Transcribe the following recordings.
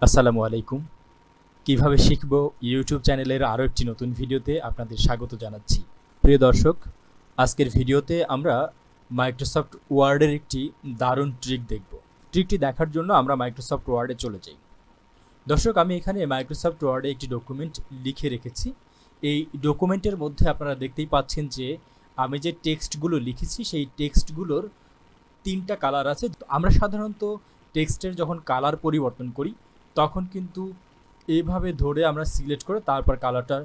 আসসালামু আলাইকুম। কিভাবে শিখবো ইউটিউব চ্যানেলের আরও একটি নতুন ভিডিওতে আপনাদের স্বাগত জানাচ্ছি। প্রিয় দর্শক, আজকের ভিডিওতে আমরা মাইক্রোসফট ওয়ার্ডের একটি দারুণ ট্রিক দেখব। ট্রিকটি দেখার জন্য আমরা মাইক্রোসফট ওয়ার্ডে চলে যাই। দর্শক, আমি এখানে মাইক্রোসফট ওয়ার্ডে একটি ডকুমেন্ট লিখে রেখেছি। এই ডকুমেন্টের মধ্যে আপনারা দেখতেই পাচ্ছেন যে আমি যে টেক্সটগুলো লিখেছি সেই টেক্সটগুলোর তিনটা কালার আছে। আমরা সাধারণত টেক্সটের যখন কালার পরিবর্তন করি তখন কিন্তু এইভাবে ধরে আমরা সিলেক্ট করে তারপর কালারটা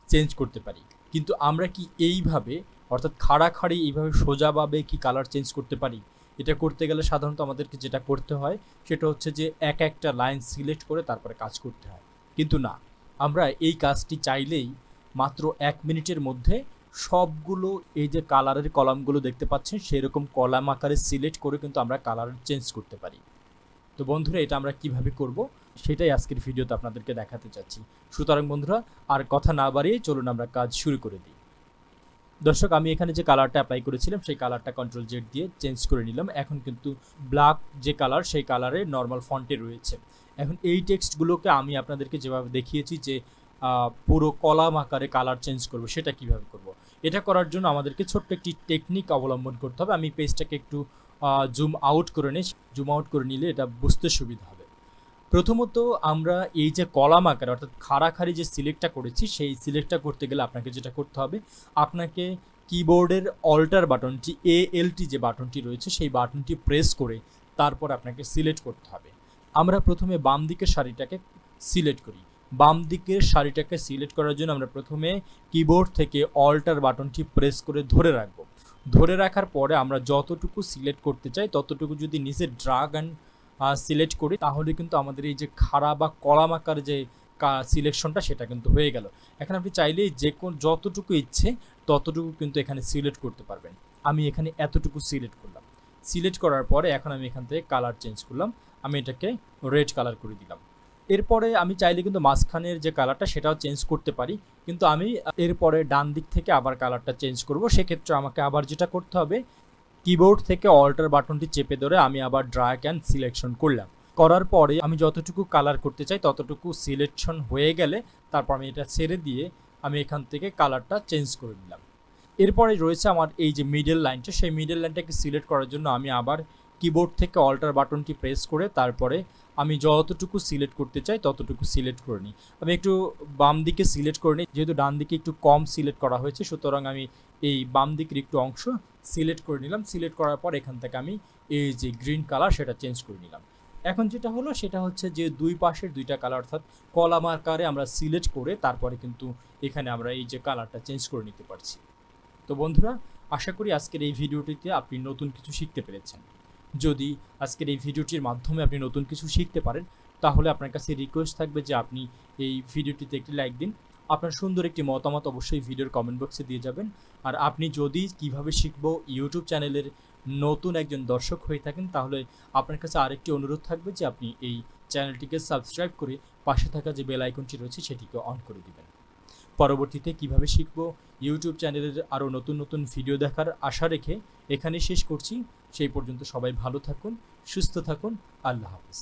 চেঞ্জ করতে পারি, কিন্তু আমরা কি এইভাবে অর্থাৎ খাড়াখাড়ি এইভাবে সোজাভাবে কি কালার চেঞ্জ করতে পারি? এটা করতে গেলে সাধারণত আমাদেরকে যেটা করতে হয় সেটা হচ্ছে যে একটা লাইন সিলেক্ট করে তারপরে কাজ করতে হয়, কিন্তু না, আমরা এই কাজটি চাইলেই মাত্র 1 মিনিটের মধ্যে সবগুলো এই যে কালারের কলামগুলো দেখতে পাচ্ছেন সেরকম কলাম আকারে সিলেক্ট করে কিন্তু আমরা কালার চেঞ্জ করতে পারি। তো বন্ধুরা, এটা আমরা কিভাবে করব সেটাই আজকের ভিডিওতে আপনাদেরকে দেখাতে চাচ্ছি। সুতরাং বন্ধুরা, আর কথা না বাড়িয়ে চলুন আমরা কাজ শুরু করে দিই। দর্শক, আমি এখানে যে কালারটা অ্যাপ্লাই করেছিলাম সেই কালারটা Ctrl Z দিয়ে চেঞ্জ করে নিলাম। এখন কিন্তু ব্ল্যাক যে কালার সেই কালারে নর্মাল ফন্টে রয়েছে। এখন এই টেক্সটগুলোকে আমি আপনাদেরকে যেভাবে দেখিয়েছি যে পুরো কলাম আকারে কালার চেঞ্জ করব, সেটা কিভাবে করব। এটা করার জন্য আমাদেরকে ছোট্ট একটি টেকনিক অবলম্বন করতে হবে। আমি পেজটাকে একটু জুম আউট করে নিই। জুম আউট করে নিলে এটা বুঝতে সুবিধা হবে। প্রথমত আমরা এই যে কলাম আকারে অর্থাৎ খাড়াখাড়ি যে সিলেক্টটা করেছি সেই সিলেক্টটা করতে গেলে আপনাকে যেটা করতে হবে, আপনাকে কিবোর্ডের অল্টার বাটনটি ALT যে বাটনটি রয়েছে সেই বাটনটি প্রেস করে তারপর আপনাকে সিলেক্ট করতে হবে। আমরা প্রথমে বাম দিকের সারিটাকে সিলেক্ট করি। বাম দিকের সারিটাকে সিলেক্ট করার জন্য আমরা প্রথমে কিবোর্ড থেকে অল্টার বাটনটি প্রেস করে ধরে রাখবো। ধরে রাখার পরে আমরা যতটুকু সিলেক্ট করতে চাই ততটুকু যদি নিচে ড্রাগ অ্যান্ড সিলেক্ট করি তাহলে কিন্তু আমাদের এই যে খাড়া বা কলাম আকার যে সিলেকশনটা সেটা কিন্তু হয়ে গেল। এখন আপনি চাইলেই যতটুকু ইচ্ছে ততটুকু কিন্তু এখানে সিলেক্ট করতে পারবেন। আমি এখানে এতটুকু সিলেক্ট করলাম। সিলেক্ট করার পরে এখন আমি এখান থেকে কালার চেঞ্জ করলাম। আমি এটাকে রেড কালার করে দিলাম। এরপরে আমি চাইলে কিন্তু মাঝখানের যে কালারটা সেটাও চেঞ্জ করতে পারি, কিন্তু আমি এরপরে ডান দিক থেকে আবার কালারটা চেঞ্জ করব। সেক্ষেত্রে আমাকে আবার যেটা করতে হবে, কিবোর্ড থেকে অল্টার বাটনটি চেপে ধরে আমি আবার ড্র্যাগ অ্যান্ড সিলেকশন করলাম। করার পরে আমি যতটুকু কালার করতে চাই ততটুকু সিলেকশন হয়ে গেলে তারপর আমি এটা ছেড়ে দিয়ে আমি এখান থেকে কালারটা চেঞ্জ করে নিলাম। এরপরে রয়েছে আমার এই যে মিডল লাইনটা, সেই মিডল লাইনটাকে সিলেক্ট করার জন্য আমি আবার কিবোর্ড থেকে অল্টার বাটনটি প্রেস করে তারপরে আমি যতটুকু সিলেক্ট করতে চাই ততটুকু সিলেক্ট করে নিই। আমি একটু বাম দিকে সিলেক্ট করে নিই, যেহেতু ডান দিকে একটু কম সিলেক্ট করা হয়েছে সুতরাং আমি এই বাম দিকের একটু অংশ সিলেক্ট করে নিলাম। সিলেক্ট করার পর এখান থেকে আমি এই যে গ্রিন কালার সেটা চেঞ্জ করে নিলাম। এখন যেটা হলো সেটা হচ্ছে যে দুই পাশের দুইটা কালার অর্থাৎ কলাম আকারে আমরা সিলেক্ট করে তারপরে কিন্তু এখানে আমরা এই যে কালারটা চেঞ্জ করে নিতে পারছি। তো বন্ধুরা, আশা করি আজকের এই ভিডিওটিতে আপনি নতুন কিছু শিখতে পেরেছেন। যদি আজকের এই ভিডিওটির মাধ্যমে আপনি নতুন কিছু শিখতে পারেন তাহলে আপনার কাছে রিকোয়েস্ট থাকবে যে আপনি এই ভিডিওটিতে একটি লাইক দিন। আপনার সুন্দর একটি মতামত অবশ্যই ভিডিওর কমেন্ট বক্সে দিয়ে যাবেন। আর আপনি যদি কিভাবে শিখবো ইউটিউব চ্যানেলের নতুন একজন দর্শক হয়ে থাকেন তাহলে আপনার কাছে আরেকটি অনুরোধ থাকবে যে আপনি এই চ্যানেলটিকে সাবস্ক্রাইব করে পাশে থাকা যে বেল আইকনটি রয়েছে সেটিকে অন করে দিবেন। পরবর্তীতে কিভাবে শিখবো ইউটিউব চ্যানেলের আরও নতুন নতুন ভিডিও দেখার আশা রেখে এখানে শেষ করছি। সেই পর্যন্ত সবাই ভালো থাকুন, সুস্থ থাকুন। আল্লাহ হাফেজ।